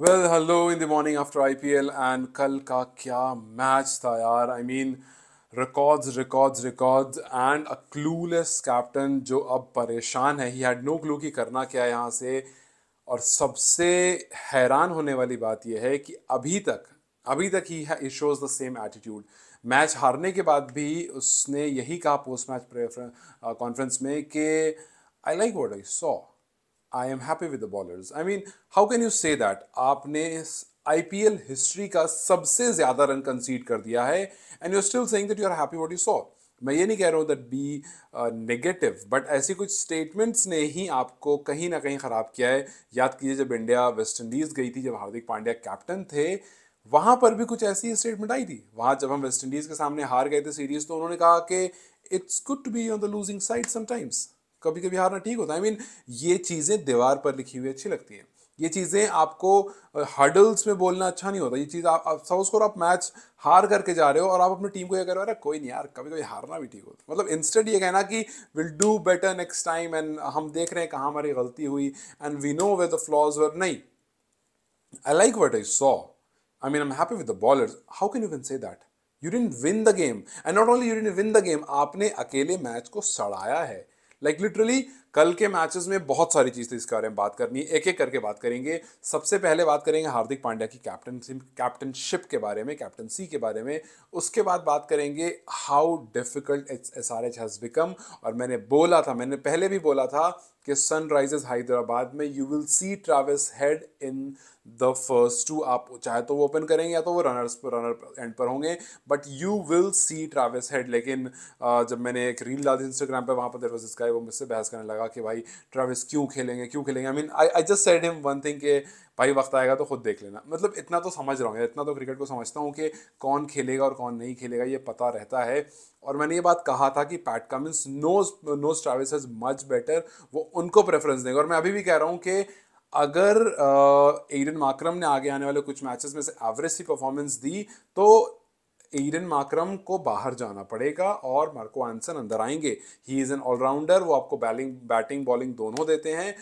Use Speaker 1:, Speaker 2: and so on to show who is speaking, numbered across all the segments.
Speaker 1: Well hello in the morning after IPL and कल का क्या मैच था यार। Records records records and a clueless captain जो अब परेशान है। ही हैड नो क्लू कि करना क्या है यहाँ से। और सबसे हैरान होने वाली बात यह है कि अभी तक ही shows the same attitude. Match हारने के बाद भी उसने यही कहा पोस्ट मैच कॉन्फ्रेंस में कि I like what I saw, I am happy with the bowlers. How can you say that? आपने आईपीएल हिस्ट्री का सबसे ज्यादा रन कंसीड कर दिया है and you are still saying that you are happy what you saw. मैं ये नहीं कह रहा हूं दैट बी नेगेटिव, बट ऐसी कुछ स्टेटमेंट्स ने ही आपको कहीं ना कहीं खराब किया है। याद कीजिए जब इंडिया वेस्ट इंडीज गई थी, जब हार्दिक पांड्या कैप्टन थे, वहां पर भी कुछ ऐसी स्टेटमेंट आई थी। वहां जब हम वेस्ट इंडीज के सामने हार गए थे सीरीज, तो उन्होंने कहा कि it's good to be on the losing side sometimes. कभी कभी हारना ठीक होता है। ये चीजें दीवार पर लिखी हुई अच्छी लगती हैं। ये चीजें आपको हडल्स में बोलना अच्छा नहीं होता। ये चीज आप सपोज करो आप मैच हार करके जा रहे हो और आप अपनी टीम को ये कह रहे हो, अरे कोई नहीं यार, कभी कभी हारना भी ठीक होता है। मतलब इंस्टेड ये कहना कि will do better next time, and हम देख रहे हैं कहाँ हमारी गलती हुई and we know where the flaws were. नहीं, I like what I saw. I'm happy with the ballers. How can you even say that? You didn't win the game. And not only you didn't win the game, आपने अकेले match को सड़ाया है। Like literally, कल के matches में बहुत सारी चीज़ थी, इसके बारे में बात करनी है, एक एक करके बात करेंगे। सबसे पहले बात करेंगे हार्दिक पांड्या की कैप्टनशिप के बारे में, कैप्टनसी के बारे में। उसके बाद बात करेंगे how difficult SRH has become. और मैंने पहले भी बोला था कि सनराइजर्स हैदराबाद में you will see Travis Head in the first two. आप चाहे तो वो ओपन करेंगे या तो वो रनर एंड पर होंगे, but you will see Travis head. लेकिन जब मैंने एक रील डाली इंस्टाग्राम पे, वहां पर देयर वाज दिस गाय, वो मुझसे बहस करने लगा कि भाई ट्रैविस क्यों खेलेंगे। I just said him one thing कि भाई वक्त आएगा तो खुद देख लेना। मतलब इतना तो समझ रहा हूँ, इतना तो क्रिकेट को समझता हूँ कि कौन खेलेगा और कौन नहीं खेलेगा ये पता रहता है। और मैंने ये बात कहा था कि Pat Cummins knows Travis is much better, वो उनको प्रेफरेंस देंगे। और मैं अभी भी कह रहा हूँ कि अगर एडन मार्करम ने आगे आने वाले कुछ मैचेस में से एवरेज सी परफॉर्मेंस दी, तो एडन मार्करम को बाहर जाना पड़ेगा और मार्को एंसन अंदर आएंगे। ही इज़ एन ऑलराउंडर, वो आपको बैटिंग बॉलिंग दोनों देते हैं।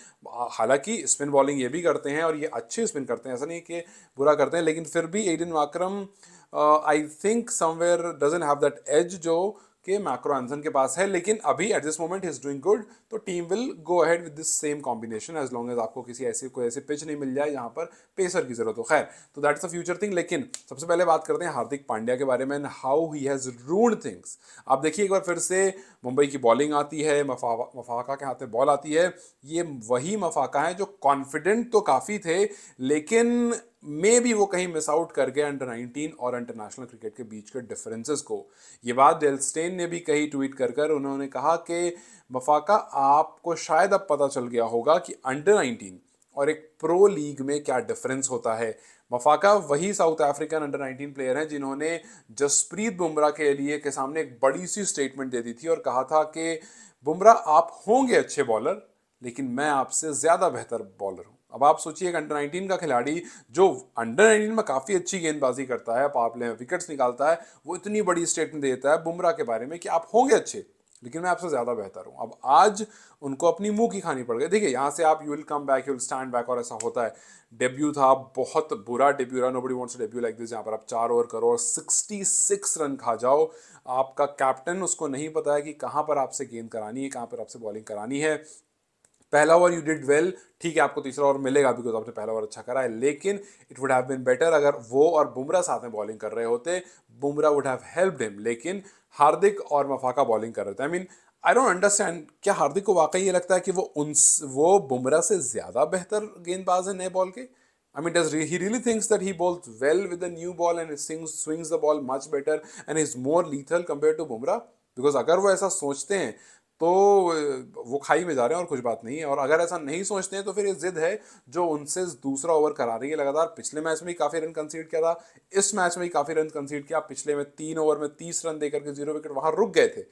Speaker 1: हालांकि स्पिन बॉलिंग ये भी करते हैं और ये अच्छे स्पिन करते हैं, ऐसा नहीं कि बुरा करते हैं, लेकिन फिर भी Aiden Markram I think somewhere doesn't have that edge जो कि मैक्रो एंसन के पास है। लेकिन अभी at this moment he is doing good, तो team will go ahead with this same combination as long as आपको कोई ऐसी पिच नहीं मिल जाए जहां पर पेसर की जरूरत हो। खैर, तो दैट्स अ फ्यूचर थिंग। लेकिन सबसे पहले बात करते हैं हार्दिक पांड्या के बारे में, हाउ ही हैज रून्ड थिंग्स। आप देखिए एक बार फिर से मुंबई की बॉलिंग आती है, मफाका के हाथ में बॉल आती है। ये वही मफाका है जो कॉन्फिडेंट तो काफी थे, लेकिन मे भी वो कहीं मिस आउट कर गए अंडर 19 और इंटरनेशनल क्रिकेट के बीच के डिफरेंसेस को। ये बात डेल स्टेन ने भी कही ट्वीट कर उन्होंने कहा कि मफाका, आपको शायद अब पता चल गया होगा कि अंडर 19 और एक प्रो लीग में क्या डिफरेंस होता है। मफाका वही साउथ अफ्रीकन अंडर 19 प्लेयर हैं जिन्होंने जसप्रीत बुमराह के लिए के सामने एक बड़ी सी स्टेटमेंट दे दी थी और कहा था कि बुमराह आप होंगे अच्छे बॉलर, लेकिन मैं आपसे ज्यादा बेहतर बॉलर हूं। अब आप सोचिए एक अंडर 19 का खिलाड़ी जो अंडर 19 में काफी अच्छी गेंदबाजी करता है, पावर प्ले में विकेट्स निकालता है, वो इतनी बड़ी स्टेटमेंट देता है बुमराह के बारे में कि आप होंगे अच्छे, लेकिन मैं आपसे ज्यादा बेहतर हूं। अब आज उनको अपनी मुंह की खानी पड़ गई। देखिए यहां से आप you will come back, you will stand back, और ऐसा होता है। डेब्यू था, बहुत बुरा डेब्यू रहा। Nobody wants to debut like this, जहां पर आप 4 ओवर करो और 66 रन खा जाओ। आपका कैप्टन, उसको नहीं पता है कि कहां पर आपसे गेंद करानी है, कहां पर आपसे बॉलिंग करानी है। पहला ओवर यू डिड वेल, ठीक है, आपको तीसरा ओवर मिलेगा बिकॉज आपने पहला ओवर अच्छा करा है, लेकिन it would have been better अगर वो और बुमराह साथ में बॉलिंग कर रहे होते। Bumrah would have helped him, लेकिन हार्दिक और मफाका बॉलिंग कर रहे थे। आई डोंट अंडरस्टैंड, क्या हार्दिक को वाकई ये लगता है कि वो बुमराह से ज्यादा बेहतर गेंदबाज है नए बॉल के? Does he really thinks that he bowls well with the new ball and swings the ball much better and is more lethal compared to Bumrah? Because अगर वो ऐसा सोचते हैं तो वो खाई में जा रहे हैं और कुछ बात नहीं है। और अगर ऐसा नहीं सोचते हैं तो फिर ये जिद है जो उनसे दूसरा ओवर करा रही है लगातार। पिछले मैच में भी काफी रन कंसीड किया था, इस मैच में भी काफी रन कंसीड किया। पिछले में 3 ओवर में 30 रन देकर के 0 विकेट वहां रुक गए थे।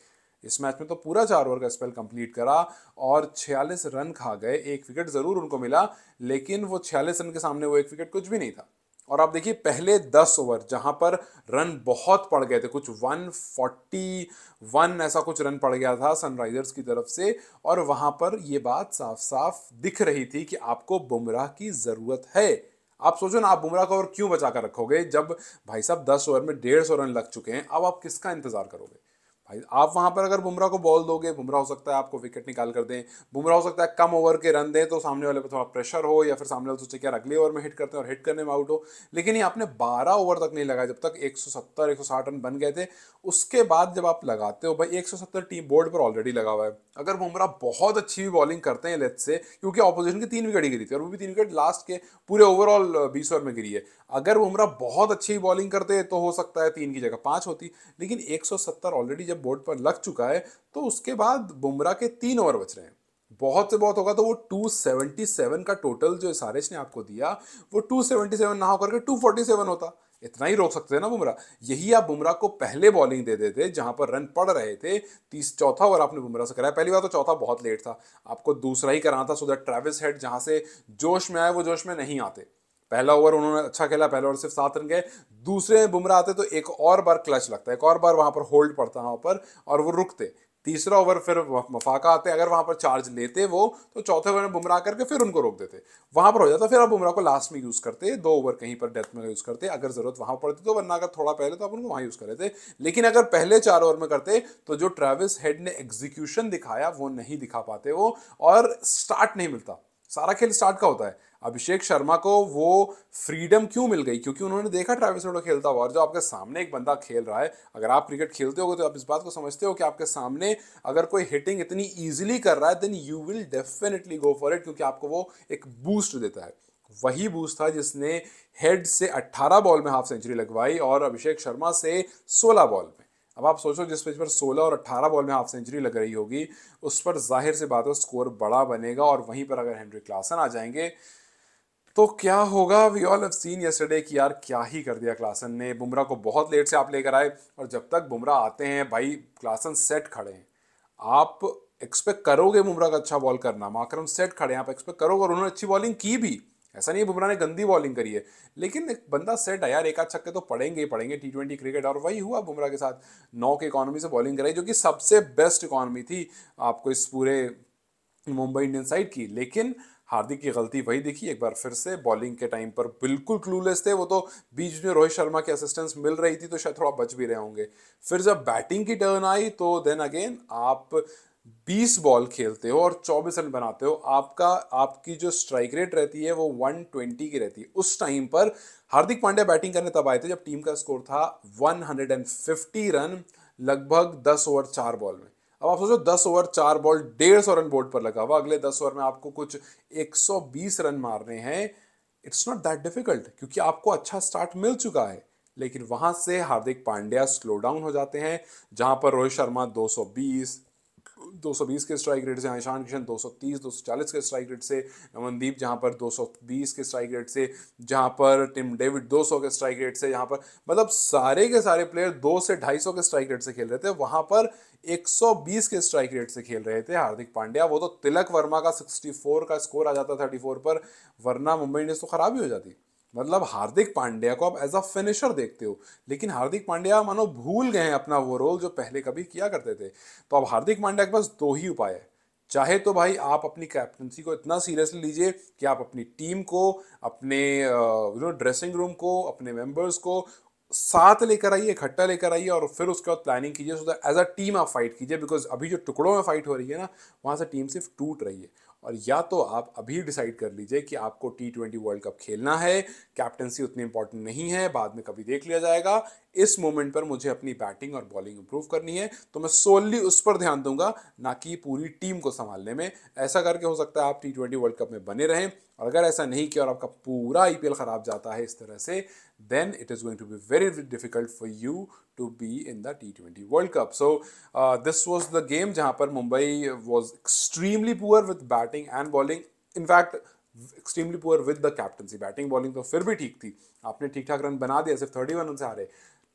Speaker 1: इस मैच में तो पूरा 4 ओवर का स्पेल कंप्लीट करा और 46 रन खा गए। एक विकेट जरूर उनको मिला, लेकिन वो 46 रन के सामने वो एक विकेट कुछ भी नहीं था। और आप देखिए पहले 10 ओवर जहां पर रन बहुत पड़ गए थे, कुछ 141 ऐसा कुछ रन पड़ गया था सनराइजर्स की तरफ से, और वहां पर ये बात साफ साफ दिख रही थी कि आपको बुमराह की जरूरत है। आप सोचो ना, आप बुमराह को और क्यों बचा कर रखोगे जब भाई साहब 10 ओवर में 150 रन लग चुके हैं। अब आप किसका इंतजार करोगे भाई? आप वहां पर अगर बुमराह को बॉल दोगे, बुमराह हो सकता है आपको विकेट निकाल कर दें, बुमराह हो सकता है कम ओवर के रन दें तो सामने वाले पर थोड़ा प्रेशर हो, या फिर सामने वाले सोचे कि यार अगले ओवर में हिट करते हैं और हिट करने में आउट हो। लेकिन ये आपने 12 ओवर तक नहीं लगाया, जब तक 170 160 रन बन गए थे। उसके बाद जब आप लगाते हो भाई, 170 टीम बोर्ड पर ऑलरेडी लगा हुआ है। अगर बुमराह बहुत अच्छी भी बॉलिंग करते हैं लेट्स से, क्योंकि ऑपोजिशन की 3 विकेट गिरी थी और वो भी 3 विकेट लास्ट के पूरे ओवरऑल 20 ओवर में गिरी है। अगर बुमराह बहुत अच्छी बॉलिंग करते तो हो सकता है 3 की जगह 5 होती, लेकिन 170 ऑलरेडी जब बोर्ड पर लग चुका है तो उसके बाद बुमराह के 3 ओवर बच रहे हैं। बहुत से बहुत होगा तो वो 277 का टोटल जो सारिश ने आपको दिया, वो 277 ना होकर के 247 होता। इतना ही रोक सकते थे ना बुमराह। यही आप बुमराह को पहले बॉलिंग दे देते जहां पर रन पड़ रहे थे। चौथा ओवर आपने बुमराह से कराया। पहली बार तो चौथा बहुत लेट था, आपको दूसरा ही कराना था सो दैट ट्रेविस हेड जहां से जोश में आए वो जोश में नहीं आते। पहला ओवर उन्होंने अच्छा खेला, पहला ओवर सिर्फ 7 रन गए। दूसरे में बुमराह आते तो एक और बार क्लच लगता, एक और बार वहां पर होल्ड पड़ता वहां पर और वो रुकते। तीसरा ओवर फिर मफाका आते, अगर वहां पर चार्ज लेते वो तो चौथे ओवर में बुमराह करके फिर उनको रोक देते, वहां पर हो जाता। फिर आप बुमराह को लास्ट में यूज करते, 2 ओवर कहीं पर डेथ में यूज करते अगर जरूरत वहां पड़ती तो, वरना अगर थोड़ा पहले तो आप उनको वहां यूज कर लेते। लेकिन अगर पहले 4 ओवर में करते तो जो ट्रेविस हेड ने एग्जीक्यूशन दिखाया वो नहीं दिखा पाते वो, और स्टार्ट नहीं मिलता। सारा खेल स्टार्ट का होता है। अभिषेक शर्मा को वो फ्रीडम क्यों मिल गई? क्योंकि उन्होंने देखा ट्रेविस हेड खेलता हुआ, और जो आपके सामने एक बंदा खेल रहा है, अगर आप क्रिकेट खेलते हो तो आप इस बात को समझते हो कि आपके सामने अगर कोई हिटिंग इतनी इजीली कर रहा है then you will definitely go for it, क्योंकि आपको वो एक बूस्ट देता है। वही बूस्ट था जिसने हेड से 18 बॉल में हाफ सेंचुरी लगवाई और अभिषेक शर्मा से 16 बॉल में। अब आप सोचो, जिस पेज पर 16 और 18 बॉल में हाफ सेंचुरी लग रही होगी, उस पर जाहिर से बात है स्कोर बड़ा बनेगा। और वहीं पर अगर हेनरी क्लासन आ जाएंगे तो क्या होगा? We all have seen yesterday कि यार क्या ही कर दिया क्लासन ने। बुमराह को बहुत लेट से आप लेकर आए, और जब तक बुमराह आते हैं भाई क्लासन सेट खड़े हैं। आप एक्सपेक्ट करोगे बुमराह का अच्छा बॉल करना, माकरम सेट खड़े हैं, आप एक्सपेक्ट करोगे, और उन्होंने अच्छी बॉलिंग की भी। ऐसा नहीं है बुमराह ने गंदी बॉलिंग करी है, लेकिन एक बंदा सेट है यार, एक आध छक्के तो पड़ेंगे ही पड़ेंगे T20 क्रिकेट। और वही हुआ बुमराह के साथ। 9 की इकोनॉमी से बॉलिंग कराई, जो कि सबसे बेस्ट इकोनॉमी थी आपको इस पूरे मुंबई इंडियन साइड की। लेकिन हार्दिक की गलती वही दिखी एक बार फिर से, बॉलिंग के टाइम पर बिल्कुल क्लूलेस थे वो तो। बीच में रोहित शर्मा की असिस्टेंस मिल रही थी तो शायद थोड़ा बच भी रहे होंगे। फिर जब बैटिंग की टर्न आई तो देन अगेन आप 20 बॉल खेलते हो और 24 रन बनाते हो। आपकी जो स्ट्राइक रेट रहती है वो 120 की रहती है। उस टाइम पर हार्दिक पांड्या बैटिंग करने तब आए थे जब टीम का स्कोर था 150 रन, लगभग 10 ओवर 4 बॉल में। अब आप सोचो 10 ओवर 4 बॉल, 150 रन बोर्ड पर लगा हुआ, अगले 10 ओवर में आपको कुछ 120 रन मारने हैं। इट्स नॉट दैट डिफिकल्ट, क्योंकि आपको अच्छा स्टार्ट मिल चुका है। लेकिन वहां से हार्दिक पांड्या स्लो डाउन हो जाते हैं, जहां पर रोहित शर्मा 220 के स्ट्राइक रेट से, ईशान किशन 230 240 के स्ट्राइक रेट से, अमनदीप जहां पर 220 के स्ट्राइक रेट से, जहां पर टिम डेविड 200 के स्ट्राइक रेट से, जहां पर मतलब सारे के सारे प्लेयर 2 से 250 के स्ट्राइक रेट से खेल रहे थे, वहां पर 120 के स्ट्राइक रेट से खेल रहे थे हार्दिक पांड्या। वो तो तिलक वर्मा का 64 का स्कोर आ जाता 34 पर, वरना मुंबई इंडियंस तो खराब ही हो जाती। मतलब हार्दिक पांड्या को आप एज अ फिनिशर देखते हो, लेकिन हार्दिक पांड्या मानो भूल गए हैं अपना वो रोल जो पहले कभी किया करते थे। तो अब हार्दिक पांड्या के पास 2 ही उपाय है। चाहे तो भाई आप अपनी कैप्टनसी को इतना सीरियसली लीजिए कि आप अपनी टीम को, अपने ड्रेसिंग रूम को, अपने मेंबर्स को साथ लेकर आइए, इकट्ठा लेकर आइए, और फिर उसके बाद प्लानिंग कीजिए, so that as a team आप फाइट कीजिए। बिकॉज अभी जो टुकड़ों में फाइट हो रही है ना, वहां से टीम सिर्फ टूट रही है। और या तो आप अभी डिसाइड कर लीजिए कि आपको T20 वर्ल्ड कप खेलना है, कैप्टनसी उतनी इंपॉर्टेंट नहीं है, बाद में कभी देख लिया जाएगा। इस मोमेंट पर मुझे अपनी बैटिंग और बॉलिंग इंप्रूव करनी है, तो मैं सोलली उस पर ध्यान दूंगा, ना कि पूरी टीम को संभालने में। ऐसा करके हो सकता है आप T20 वर्ल्ड कप में बने रहें। और अगर ऐसा नहीं किया और आपका पूरा IPL खराब जाता है इस तरह से, then it is going to be very difficult for you to be in the T20 World Cup. So this was the game जहां पर Mumbai was extremely poor with batting and bowling. In fact, extremely poor with the captaincy. Batting bowling तो फिर भी ठीक थी, आपने ठीक ठाक रन बना दिया, सिर्फ 31 रन से हारे।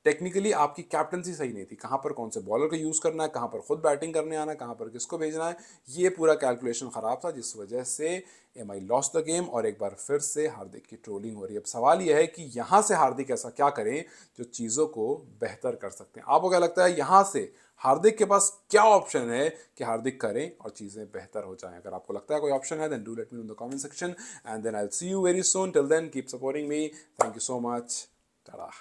Speaker 1: टेक्निकली आपकी कैप्टनसी सही नहीं थी, कहाँ पर कौन से बॉलर को यूज़ करना है, कहाँ पर खुद बैटिंग करने आना है, कहाँ पर किसको भेजना है, ये पूरा कैलकुलेशन ख़राब था, जिस वजह से M I lost the game और एक बार फिर से हार्दिक की ट्रोलिंग हो रही है। अब सवाल यह है कि यहाँ से हार्दिक ऐसा क्या करें जो चीज़ों को बेहतर कर सकते हैं। आपको क्या लगता है यहाँ से हार्दिक के पास क्या ऑप्शन है कि हार्दिक करें और चीज़ें बेहतर हो जाएं? अगर आपको लगता है कोई ऑप्शन है then do let me in the comment section and then I will see you very soon. Till then keep supporting me. Thank you so much. Tata.